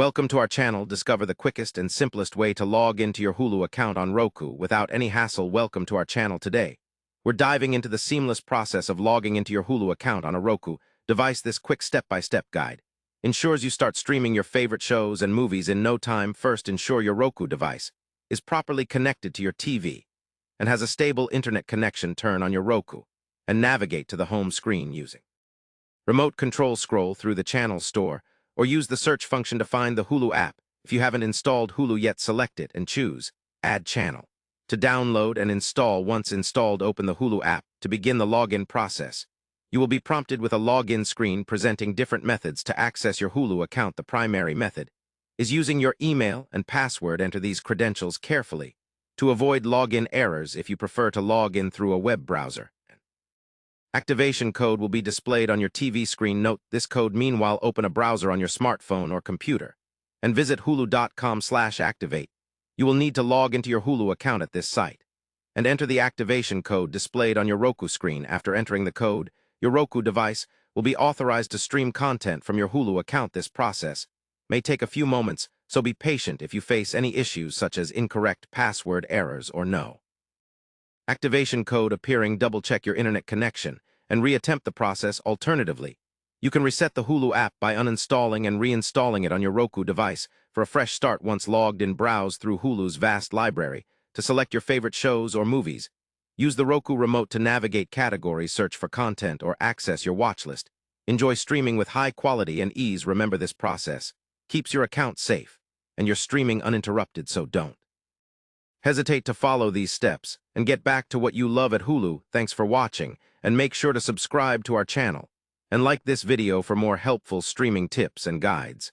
Welcome to our channel. Discover the quickest and simplest way to log into your Hulu account on Roku without any hassle. Welcome to our channel today. We're diving into the seamless process of logging into your Hulu account on a Roku device. This quick step-by-step guide ensures you start streaming your favorite shows and movies in no time. First, ensure your Roku device is properly connected to your TV and has a stable internet connection. Turn on your Roku and navigate to the home screen using remote control. Scroll through the channel store or use the search function to find the Hulu app. If you haven't installed Hulu yet, select it and choose Add Channel to download and install. Once installed, open the Hulu app to begin the login process. You will be prompted with a login screen presenting different methods to access your Hulu account. The primary method is using your email and password. Enter these credentials carefully to avoid login errors. If you prefer to log in through a web browser, activation code will be displayed on your TV screen. Note this code. Meanwhile, open a browser on your smartphone or computer and visit hulu.com/activate. You will need to log into your Hulu account at this site and enter the activation code displayed on your Roku screen. After entering the code, your Roku device will be authorized to stream content from your Hulu account. This process may take a few moments, so be patient. If you face any issues such as incorrect password, errors, or no activation code appearing, double-check your internet connection and reattempt the process. Alternatively, you can reset the Hulu app by uninstalling and reinstalling it on your Roku device for a fresh start. Once logged in, browse through Hulu's vast library to select your favorite shows or movies. Use the Roku remote to navigate categories, search for content, or access your watch list. Enjoy streaming with high quality and ease. Remember, this process keeps your account safe and your streaming uninterrupted, so don't hesitate to follow these steps and get back to what you love at Hulu. Thanks for watching, and make sure to subscribe to our channel and like this video for more helpful streaming tips and guides.